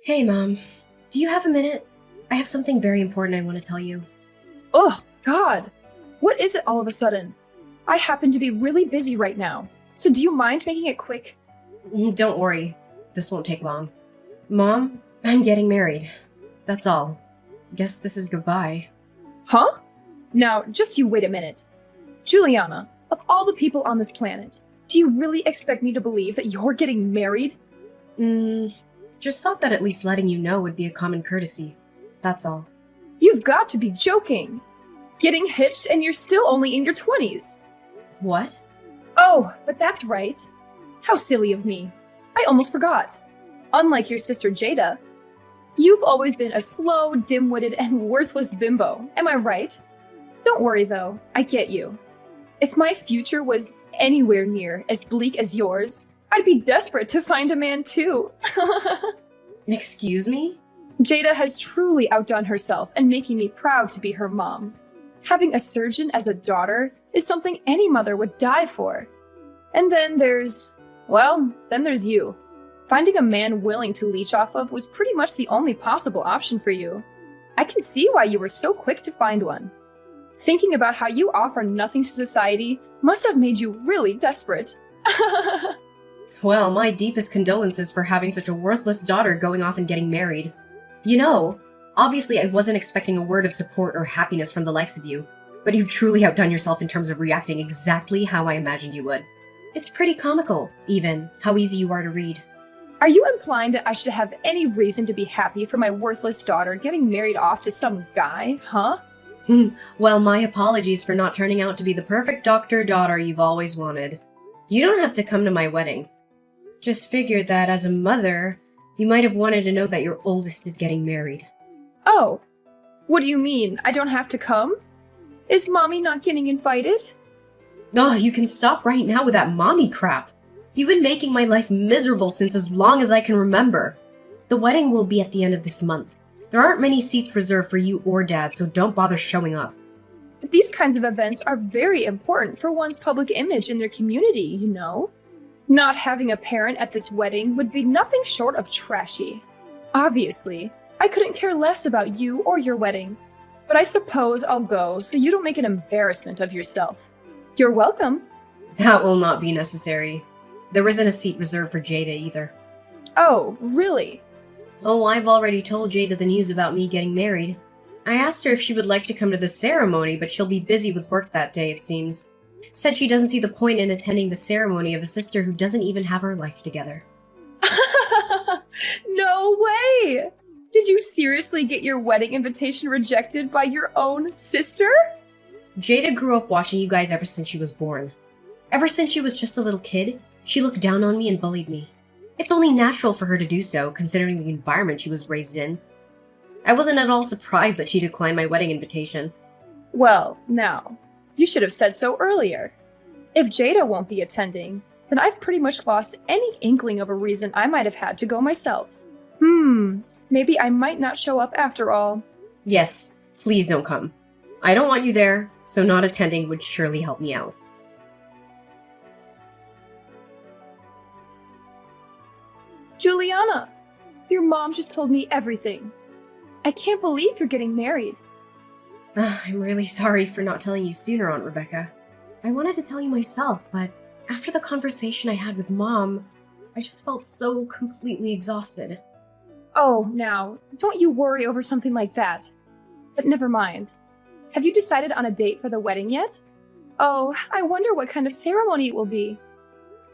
Hey, Mom. Do you have a minute? I have something very important I want to tell you. Oh, God! What is it all of a sudden? I happen to be really busy right now, so do you mind making it quick? Don't worry. This won't take long. Mom, I'm getting married. That's all. Guess this is goodbye. Huh? Now, just you wait a minute. Juliana, of all the people on this planet, do you really expect me to believe that you're getting married? Just thought that at least letting you know would be a common courtesy. That's all. You've got to be joking! Getting hitched and you're still only in your 20s! What? Oh, but that's right. How silly of me. I almost forgot. Unlike your sister Jada, you've always been a slow, dim-witted, and worthless bimbo, am I right? Don't worry though, I get you. If my future was anywhere near as bleak as yours, I'd be desperate to find a man too. Excuse me? Jada has truly outdone herself and making me proud to be her mom. Having a surgeon as a daughter is something any mother would die for. And then there's you. Finding a man willing to leech off of was pretty much the only possible option for you. I can see why you were so quick to find one. Thinking about how you offer nothing to society must have made you really desperate. Well, my deepest condolences for having such a worthless daughter going off and getting married. You know, obviously I wasn't expecting a word of support or happiness from the likes of you, but you've truly outdone yourself in terms of reacting exactly how I imagined you would. It's pretty comical, even, how easy you are to read. Are you implying that I should have any reason to be happy for my worthless daughter getting married off to some guy, huh? Well, my apologies for not turning out to be the perfect doctor-daughter you've always wanted. You don't have to come to my wedding. Just figured that as a mother, you might have wanted to know that your oldest is getting married. Oh, what do you mean? I don't have to come? Is mommy not getting invited? Oh, you can stop right now with that mommy crap. You've been making my life miserable since as long as I can remember. The wedding will be at the end of this month. There aren't many seats reserved for you or Dad, so don't bother showing up. But these kinds of events are very important for one's public image in their community, you know? Not having a parent at this wedding would be nothing short of trashy. Obviously, I couldn't care less about you or your wedding, but I suppose I'll go so you don't make an embarrassment of yourself. You're welcome. That will not be necessary. There isn't a seat reserved for Jada either. Oh, really? Oh, I've already told Jada the news about me getting married. I asked her if she would like to come to the ceremony, but she'll be busy with work that day, it seems. Said she doesn't see the point in attending the ceremony of a sister who doesn't even have her life together. No way! Did you seriously get your wedding invitation rejected by your own sister? Jada grew up watching you guys ever since she was born. Ever since she was just a little kid, she looked down on me and bullied me. It's only natural for her to do so, considering the environment she was raised in. I wasn't at all surprised that she declined my wedding invitation. Well, now, you should have said so earlier. If Jada won't be attending, then I've pretty much lost any inkling of a reason I might have had to go myself. Maybe I might not show up after all. Yes, please don't come. I don't want you there, so not attending would surely help me out. Juliana, your mom just told me everything. I can't believe you're getting married. I'm really sorry for not telling you sooner, Aunt Rebecca. I wanted to tell you myself, but after the conversation I had with Mom, I just felt so completely exhausted. Oh, now, don't you worry over something like that. But never mind. Have you decided on a date for the wedding yet? Oh, I wonder what kind of ceremony it will be.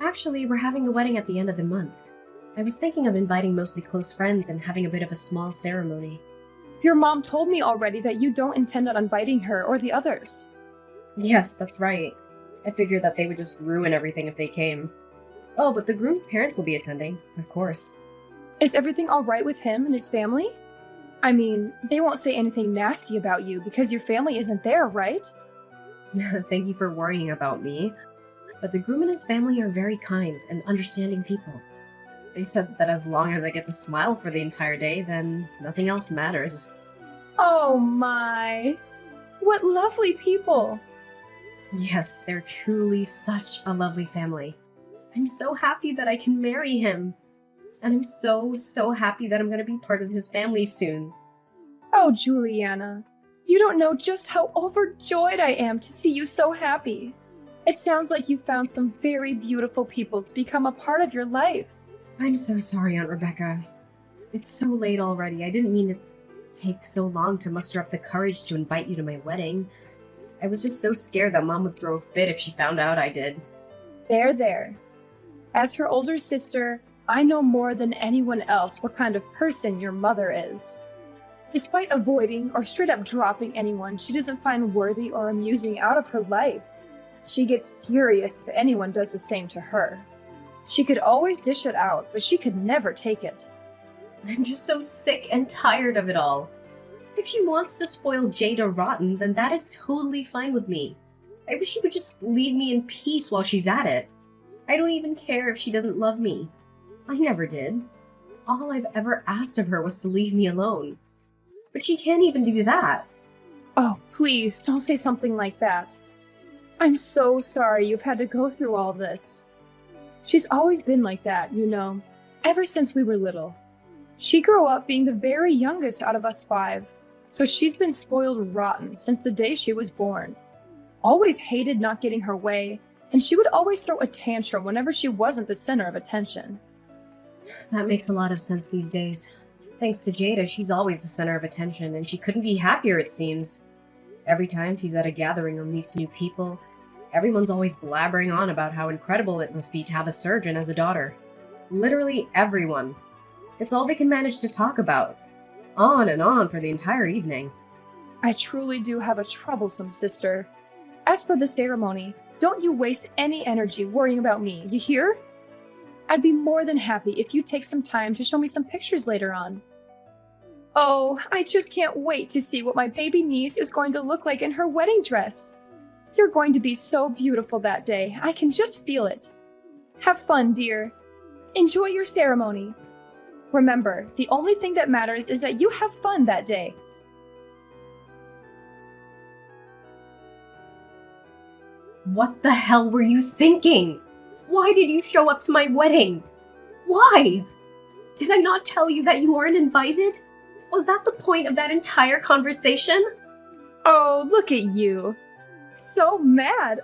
Actually, we're having the wedding at the end of the month. I was thinking of inviting mostly close friends and having a bit of a small ceremony. Your mom told me already that you don't intend on inviting her or the others. Yes, that's right. I figured that they would just ruin everything if they came. Oh, but the groom's parents will be attending, of course. Is everything all right with him and his family? I mean, they won't say anything nasty about you because your family isn't there, right? Thank you for worrying about me. But the groom and his family are very kind and understanding people. They said that as long as I get to smile for the entire day, then nothing else matters. Oh my! What lovely people! Yes, they're truly such a lovely family. I'm so happy that I can marry him. And I'm so happy that I'm gonna be part of his family soon. Oh, Juliana, you don't know just how overjoyed I am to see you so happy. It sounds like you found some very beautiful people to become a part of your life. I'm so sorry, Aunt Rebecca. It's so late already. I didn't mean to take so long to muster up the courage to invite you to my wedding. I was just so scared that Mom would throw a fit if she found out I did. There. As her older sister, I know more than anyone else what kind of person your mother is. Despite avoiding or straight up dropping anyone she doesn't find worthy or amusing out of her life, she gets furious if anyone does the same to her. She could always dish it out, but she could never take it. I'm just so sick and tired of it all. If she wants to spoil Jada rotten, then that is totally fine with me. I wish she would just leave me in peace while she's at it. I don't even care if she doesn't love me. I never did. All I've ever asked of her was to leave me alone. But she can't even do that. Oh, please, don't say something like that. I'm so sorry you've had to go through all this. She's always been like that, you know, ever since we were little. She grew up being the very youngest out of us 5, so she's been spoiled rotten since the day she was born. Always hated not getting her way, and she would always throw a tantrum whenever she wasn't the center of attention. That makes a lot of sense these days. Thanks to Jada, she's always the center of attention, and she couldn't be happier, it seems. Every time she's at a gathering or meets new people, everyone's always blabbering on about how incredible it must be to have a surgeon as a daughter. Literally everyone. It's all they can manage to talk about. On and on for the entire evening. I truly do have a troublesome sister. As for the ceremony, don't you waste any energy worrying about me, you hear? I'd be more than happy if you'd take some time to show me some pictures later on. Oh, I just can't wait to see what my baby niece is going to look like in her wedding dress. You're going to be so beautiful that day. I can just feel it. Have fun, dear. Enjoy your ceremony. Remember, the only thing that matters is that you have fun that day. What the hell were you thinking? Why did you show up to my wedding? Why? Did I not tell you that you weren't invited? Was that the point of that entire conversation? Oh, look at you. So mad.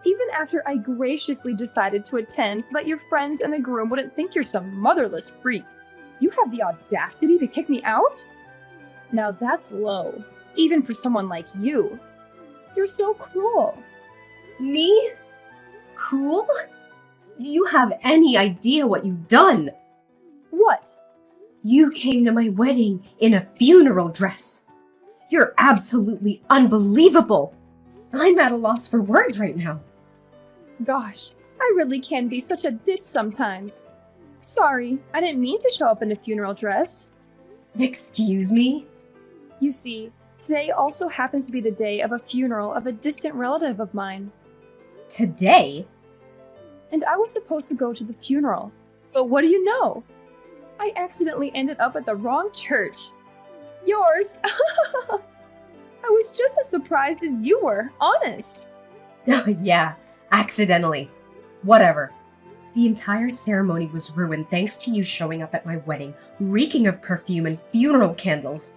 Even after I graciously decided to attend so that your friends and the groom wouldn't think you're some motherless freak, you have the audacity to kick me out? Now that's low, even for someone like you. You're so cruel. Me? Cruel? Do you have any idea what you've done? What? You came to my wedding in a funeral dress. You're absolutely unbelievable. I'm at a loss for words right now. Gosh, I really can be such a diss sometimes. Sorry, I didn't mean to show up in a funeral dress. Excuse me? You see, today also happens to be the day of a funeral of a distant relative of mine. Today? And I was supposed to go to the funeral. But what do you know? I accidentally ended up at the wrong church. Yours! I was just as surprised as you were, honest. Yeah, accidentally. Whatever. The entire ceremony was ruined thanks to you showing up at my wedding, reeking of perfume and funeral candles.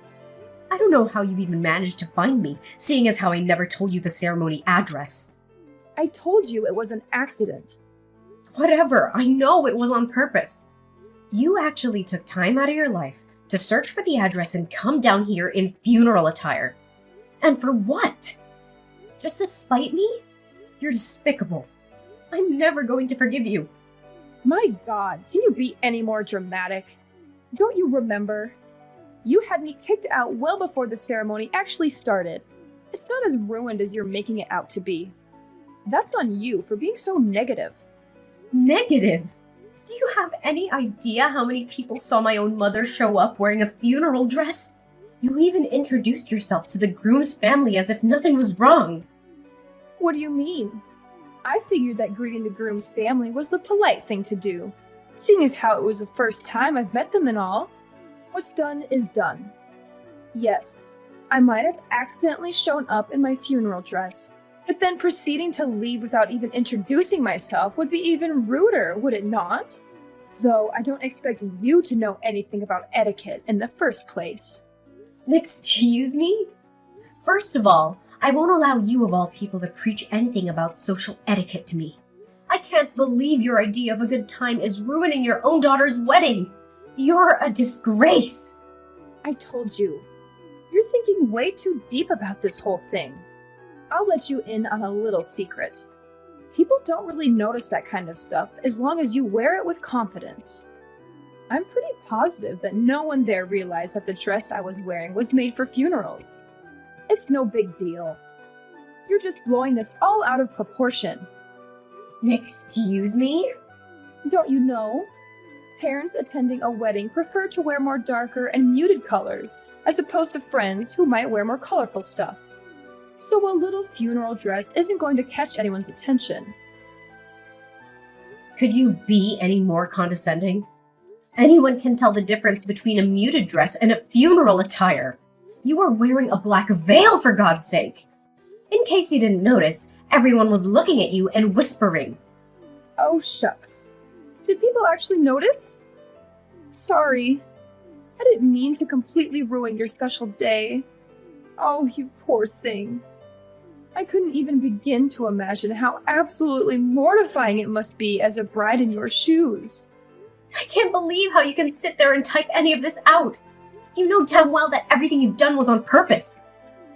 I don't know how you even managed to find me, seeing as how I never told you the ceremony address. I told you it was an accident. Whatever, I know it was on purpose. You actually took time out of your life to search for the address and come down here in funeral attire. And for what? Just to spite me? You're despicable. I'm never going to forgive you. My God, can you be any more dramatic? Don't you remember? You had me kicked out well before the ceremony actually started. It's not as ruined as you're making it out to be. That's on you for being so negative. Negative? Do you have any idea how many people saw my own mother show up wearing a funeral dress? You even introduced yourself to the groom's family as if nothing was wrong. What do you mean? I figured that greeting the groom's family was the polite thing to do, seeing as how it was the first time I've met them and all. What's done is done. Yes, I might have accidentally shown up in my funeral dress, but then proceeding to leave without even introducing myself would be even ruder, would it not? Though I don't expect you to know anything about etiquette in the first place. Excuse me? First of all, I won't allow you of all people to preach anything about social etiquette to me. I can't believe your idea of a good time is ruining your own daughter's wedding. You're a disgrace. I told you. You're thinking way too deep about this whole thing. I'll let you in on a little secret. People don't really notice that kind of stuff as long as you wear it with confidence. I'm pretty positive that no one there realized that the dress I was wearing was made for funerals. It's no big deal. You're just blowing this all out of proportion. Excuse me? Don't you know? Parents attending a wedding prefer to wear more darker and muted colors, as opposed to friends who might wear more colorful stuff. So a little funeral dress isn't going to catch anyone's attention. Could you be any more condescending? Anyone can tell the difference between a muted dress and a funeral attire. You are wearing a black veil, for God's sake. In case you didn't notice, everyone was looking at you and whispering. Oh, shucks. Did people actually notice? Sorry. I didn't mean to completely ruin your special day. Oh, you poor thing. I couldn't even begin to imagine how absolutely mortifying it must be as a bride in your shoes. I can't believe how you can sit there and type any of this out. You know damn well that everything you've done was on purpose.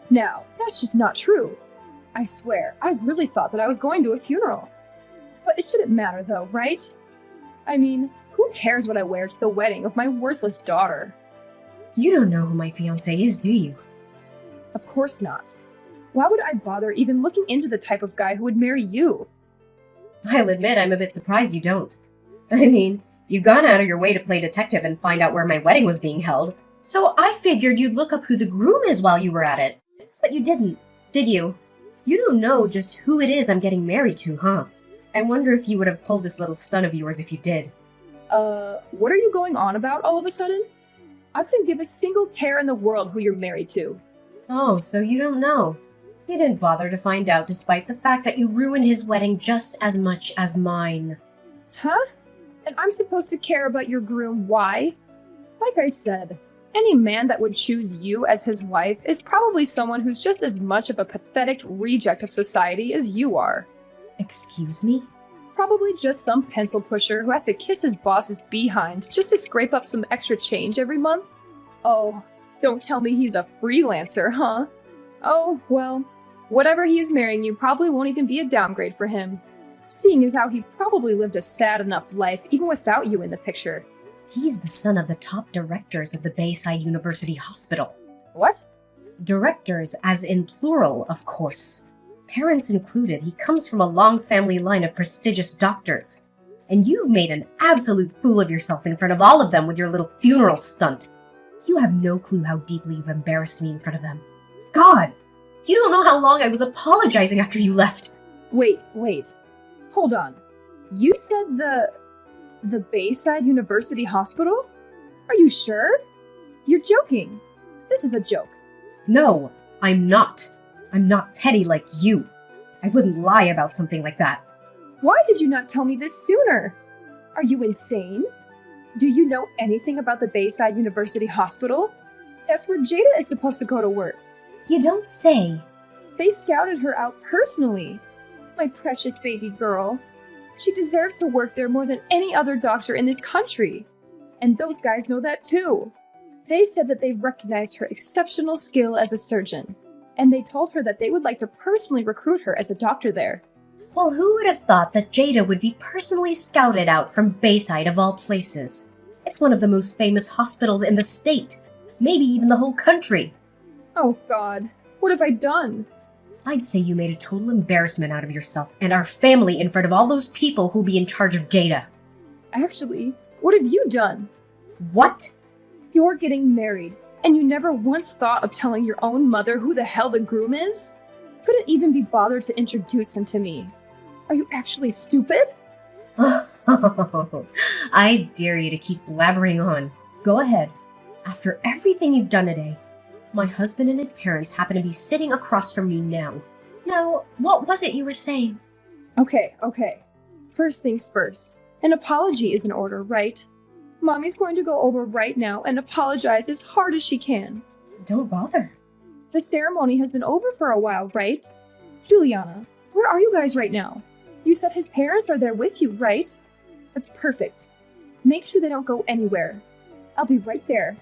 Now, that's just not true. I swear, I really thought that I was going to a funeral. But it shouldn't matter though, right? I mean, who cares what I wear to the wedding of my worthless daughter? You don't know who my fiancé is, do you? Of course not. Why would I bother even looking into the type of guy who would marry you? I'll admit I'm a bit surprised you don't. I mean, you've gone out of your way to play detective and find out where my wedding was being held, so I figured you'd look up who the groom is while you were at it. But you didn't, did you? You don't know just who it is I'm getting married to, huh? I wonder if you would have pulled this little stunt of yours if you did. What are you going on about all of a sudden? I couldn't give a single care in the world who you're married to. Oh, so you don't know. You didn't bother to find out despite the fact that you ruined his wedding just as much as mine. Huh? And I'm supposed to care about your groom, why? Like I said, any man that would choose you as his wife is probably someone who's just as much of a pathetic reject of society as you are. Excuse me? Probably just some pencil pusher who has to kiss his boss's behind just to scrape up some extra change every month. Oh, don't tell me he's a freelancer, huh? Oh, well, whatever he is marrying you probably won't even be a downgrade for him, seeing as how he probably lived a sad enough life even without you in the picture. He's the son of the top directors of the Bayside University Hospital. What? Directors, as in plural, of course. Parents included, he comes from a long family line of prestigious doctors. And you've made an absolute fool of yourself in front of all of them with your little funeral stunt. You have no clue how deeply you've embarrassed me in front of them. God! You don't know how long I was apologizing after you left. Wait. Hold on. You said the Bayside University Hospital? Are you sure? You're joking. This is a joke. No, I'm not. I'm not petty like you. I wouldn't lie about something like that. Why did you not tell me this sooner? Are you insane? Do you know anything about the Bayside University Hospital? That's where Jada is supposed to go to work. You don't say. They scouted her out personally. My precious baby girl. She deserves to work there more than any other doctor in this country. And those guys know that too. They said that they've recognized her exceptional skill as a surgeon, and they told her that they would like to personally recruit her as a doctor there. Well, who would have thought that Jada would be personally scouted out from Bayside of all places? It's one of the most famous hospitals in the state, maybe even the whole country. Oh God, what have I done? I'd say you made a total embarrassment out of yourself and our family in front of all those people who'll be in charge of Jada. Actually, what have you done? What? You're getting married, and you never once thought of telling your own mother who the hell the groom is? Couldn't even be bothered to introduce him to me. Are you actually stupid? I dare you to keep blabbering on. Go ahead. After everything you've done today, my husband and his parents happen to be sitting across from me now. Now, what was it you were saying? Okay. First things first. An apology is in order, right? Mommy's going to go over right now and apologize as hard as she can. Don't bother. The ceremony has been over for a while, right? Juliana, where are you guys right now? You said his parents are there with you, right? That's perfect. Make sure they don't go anywhere. I'll be right there.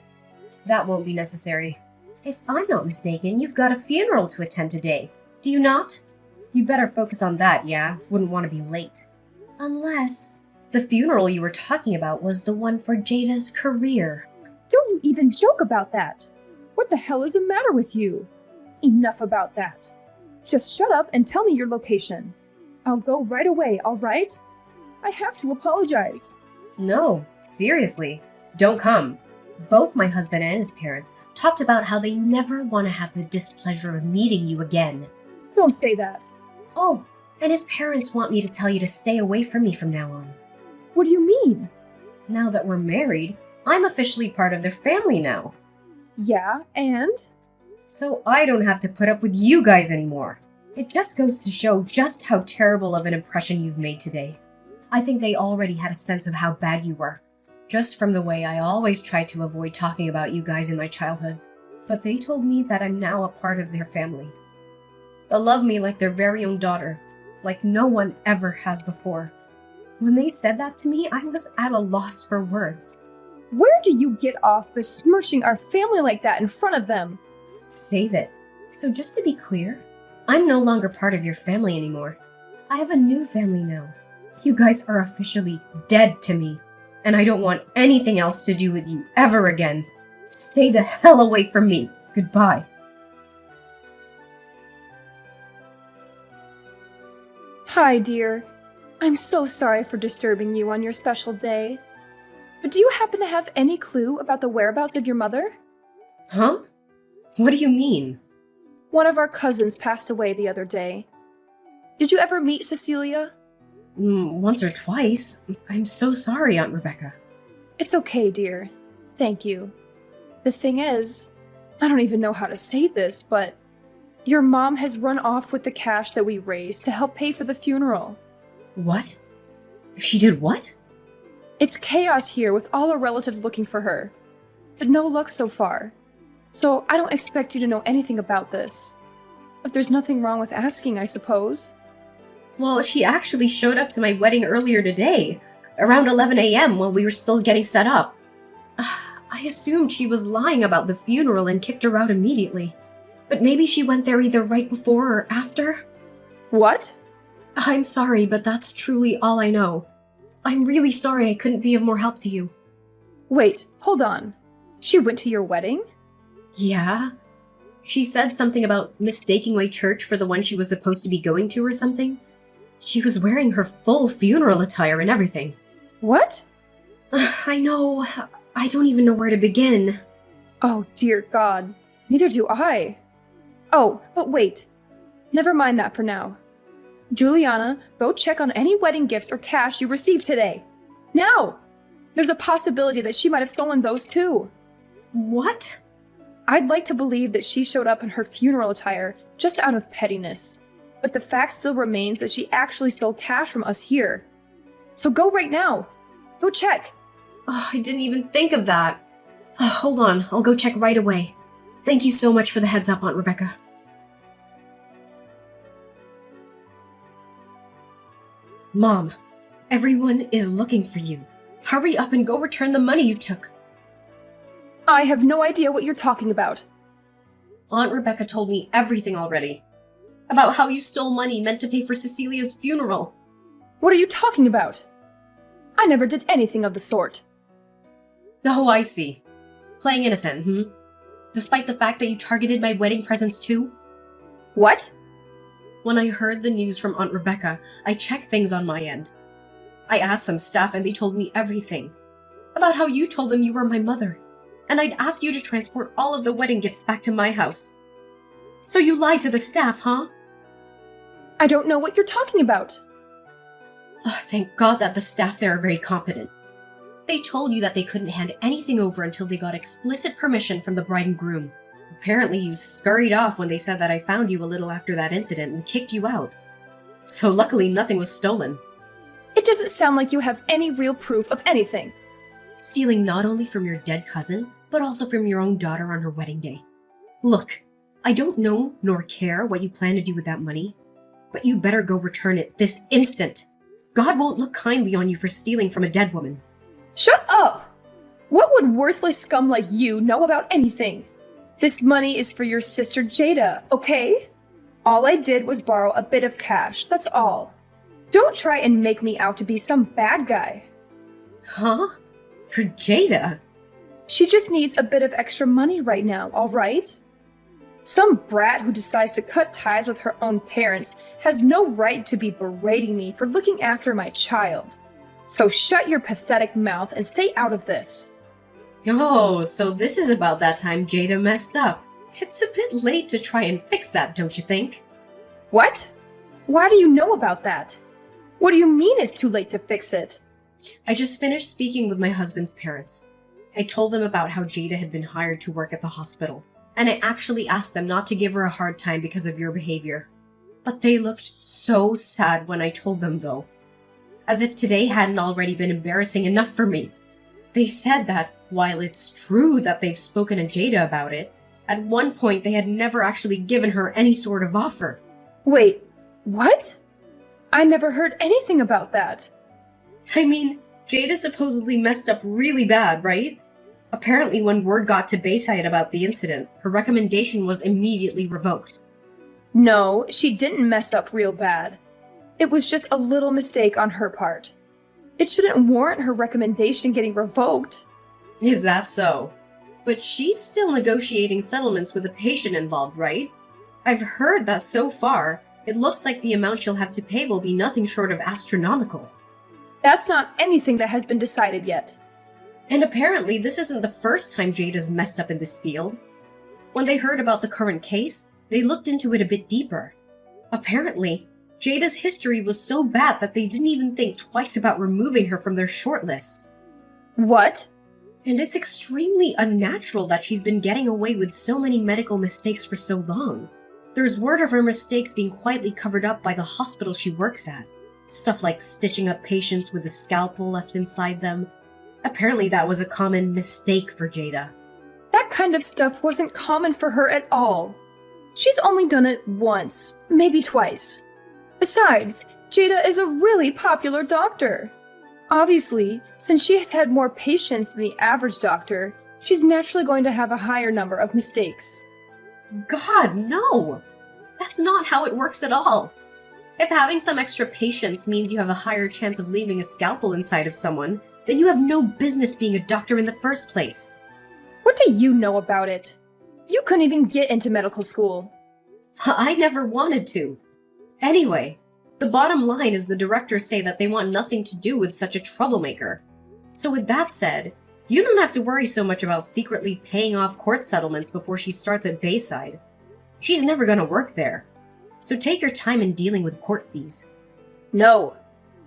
That won't be necessary. If I'm not mistaken, you've got a funeral to attend today. Do you not? You better focus on that, yeah? Wouldn't want to be late. Unless the funeral you were talking about was the one for Jada's career. Don't you even joke about that! What the hell is the matter with you? Enough about that. Just shut up and tell me your location. I'll go right away, alright? I have to apologize. No, seriously. Don't come. Both my husband and his parents talked about how they never want to have the displeasure of meeting you again. Don't say that. Oh, and his parents want me to tell you to stay away from me from now on. What do you mean? Now that we're married, I'm officially part of their family now. Yeah, and? So I don't have to put up with you guys anymore. It just goes to show just how terrible of an impression you've made today. I think they already had a sense of how bad you were, just from the way I always tried to avoid talking about you guys in my childhood. But they told me that I'm now a part of their family. They'll love me like their very own daughter, like no one ever has before. When they said that to me, I was at a loss for words. Where do you get off besmirching our family like that in front of them? Save it. So just to be clear, I'm no longer part of your family anymore. I have a new family now. You guys are officially dead to me, and I don't want anything else to do with you ever again. Stay the hell away from me. Goodbye. Hi, dear. I'm so sorry for disturbing you on your special day. But do you happen to have any clue about the whereabouts of your mother? Huh? What do you mean? One of our cousins passed away the other day. Did you ever meet Cecilia? Once or twice. I'm so sorry, Aunt Rebecca. It's okay, dear. Thank you. The thing is, I don't even know how to say this, but your mom has run off with the cash that we raised to help pay for the funeral. What? She did what? It's chaos here with all our relatives looking for her, but no luck so far. So I don't expect you to know anything about this. But there's nothing wrong with asking, I suppose. Well, she actually showed up to my wedding earlier today, around 11 a.m. while we were still getting set up. I assumed she was lying about the funeral and kicked her out immediately. But maybe she went there either right before or after? What? I'm sorry, but that's truly all I know. I'm really sorry I couldn't be of more help to you. Wait, hold on. She went to your wedding? Yeah? She said something about mistaking my church for the one she was supposed to be going to or something. She was wearing her full funeral attire and everything. What? I know. I don't even know where to begin. Oh, dear God. Neither do I. Oh, but wait. Never mind that for now. Juliana, go check on any wedding gifts or cash you received today. Now! There's a possibility that she might have stolen those too. What? I'd like to believe that she showed up in her funeral attire just out of pettiness. But the fact still remains that she actually stole cash from us here. So go right now. Go check. Oh, I didn't even think of that. Hold on, I'll go check right away. Thank you so much for the heads up, Aunt Rebecca. Mom, everyone is looking for you. Hurry up and go return the money you took. I have no idea what you're talking about. Aunt Rebecca told me everything already. About how you stole money meant to pay for Cecilia's funeral. What are you talking about? I never did anything of the sort. Oh, I see. Playing innocent, Despite the fact that you targeted my wedding presents too? What? When I heard the news from Aunt Rebecca, I checked things on my end. I asked some staff and they told me everything. About how you told them you were my mother, and I'd asked you to transport all of the wedding gifts back to my house. So you lied to the staff, huh? I don't know what you're talking about. Oh, thank God that the staff there are very competent. They told you that they couldn't hand anything over until they got explicit permission from the bride and groom. Apparently you scurried off when they said that I found you a little after that incident and kicked you out. So luckily nothing was stolen. It doesn't sound like you have any real proof of anything. Stealing not only from your dead cousin, but also from your own daughter on her wedding day. Look, I don't know nor care what you plan to do with that money, but you better go return it this instant. God won't look kindly on you for stealing from a dead woman. Shut up! What would worthless scum like you know about anything? This money is for your sister Jada, okay? All I did was borrow a bit of cash, that's all. Don't try and make me out to be some bad guy. Huh? For Jada? She just needs a bit of extra money right now, alright? Some brat who decides to cut ties with her own parents has no right to be berating me for looking after my child. So shut your pathetic mouth and stay out of this. Oh, so this is about that time Jada messed up. It's a bit late to try and fix that, don't you think? What? Why do you know about that? What do you mean it's too late to fix it? I just finished speaking with my husband's parents. I told them about how Jada had been hired to work at the hospital, and I actually asked them not to give her a hard time because of your behavior. But they looked so sad when I told them, though. As if today hadn't already been embarrassing enough for me. They said that, while it's true that they've spoken to Jada about it, at one point they had never actually given her any sort of offer. Wait, what? I never heard anything about that. I mean, Jada supposedly messed up really bad, right? Apparently when word got to Bayside about the incident, her recommendation was immediately revoked. No, she didn't mess up real bad. It was just a little mistake on her part. It shouldn't warrant her recommendation getting revoked. Is that so? But she's still negotiating settlements with the patient involved, right? I've heard that so far, it looks like the amount she'll have to pay will be nothing short of astronomical. That's not anything that has been decided yet. And apparently this isn't the first time Jada's messed up in this field. When they heard about the current case, they looked into it a bit deeper. Apparently, Jada's history was so bad that they didn't even think twice about removing her from their shortlist. What? And it's extremely unnatural that she's been getting away with so many medical mistakes for so long. There's word of her mistakes being quietly covered up by the hospital she works at. Stuff like stitching up patients with a scalpel left inside them. Apparently that was a common mistake for Jada. That kind of stuff wasn't common for her at all. She's only done it once, maybe twice. Besides, Jada is a really popular doctor. Obviously, since she has had more patients than the average doctor, she's naturally going to have a higher number of mistakes. God, no! That's not how it works at all. If having some extra patients means you have a higher chance of leaving a scalpel inside of someone, then you have no business being a doctor in the first place. What do you know about it? You couldn't even get into medical school. I never wanted to. Anyway, the bottom line is the directors say that they want nothing to do with such a troublemaker. So with that said, you don't have to worry so much about secretly paying off court settlements before she starts at Bayside. She's never gonna work there. So take your time in dealing with court fees. No.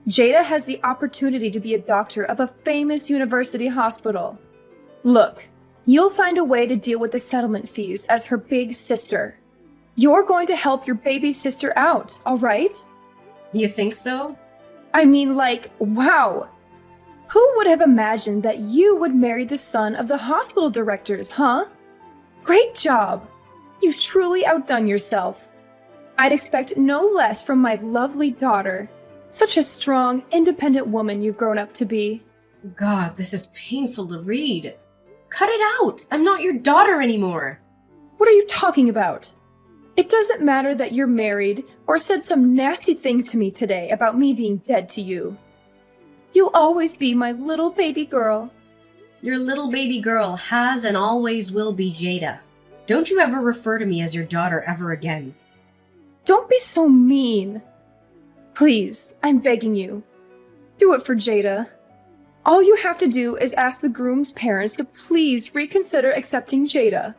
Jada has the opportunity to be a doctor of a famous university hospital. Look, you'll find a way to deal with the settlement fees as her big sister. You're going to help your baby sister out, all right? You think so? I mean, like, wow. Who would have imagined that you would marry the son of the hospital directors, huh? Great job. You've truly outdone yourself. I'd expect no less from my lovely daughter. Such a strong, independent woman you've grown up to be. God, this is painful to read. Cut it out! I'm not your daughter anymore! What are you talking about? It doesn't matter that you're married or said some nasty things to me today about me being dead to you. You'll always be my little baby girl. Your little baby girl has and always will be Jada. Don't you ever refer to me as your daughter ever again. Don't be so mean. Please, I'm begging you. Do it for Jada. All you have to do is ask the groom's parents to please reconsider accepting Jada.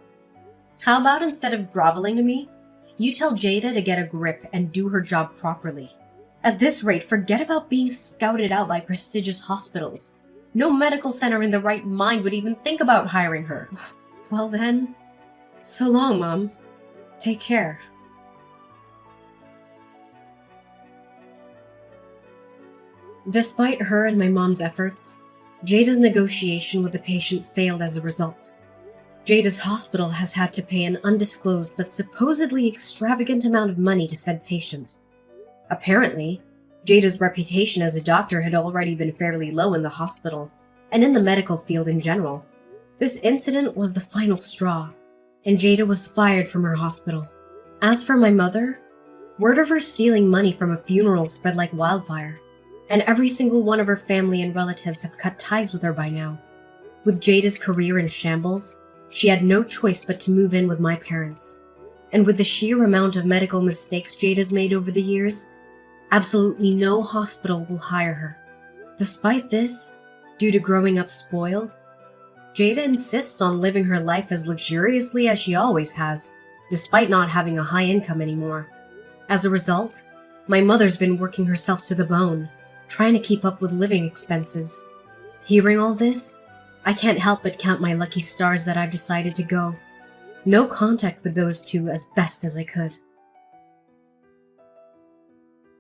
How about instead of groveling to me, you tell Jada to get a grip and do her job properly. At this rate, forget about being scouted out by prestigious hospitals. No medical center in the right mind would even think about hiring her. Well then, so long, Mom. Take care. Despite her and my mom's efforts, Jada's negotiation with the patient failed as a result. Jada's hospital has had to pay an undisclosed but supposedly extravagant amount of money to said patient. Apparently, Jada's reputation as a doctor had already been fairly low in the hospital, and in the medical field in general. This incident was the final straw, and Jada was fired from her hospital. As for my mother, word of her stealing money from a funeral spread like wildfire, and every single one of her family and relatives have cut ties with her by now. With Jada's career in shambles, she had no choice but to move in with my parents. And with the sheer amount of medical mistakes Jada's made over the years, absolutely no hospital will hire her. Despite this, due to growing up spoiled, Jada insists on living her life as luxuriously as she always has, despite not having a high income anymore. As a result, my mother's been working herself to the bone, trying to keep up with living expenses. Hearing all this, I can't help but count my lucky stars that I've decided to go. No contact with those two as best as I could.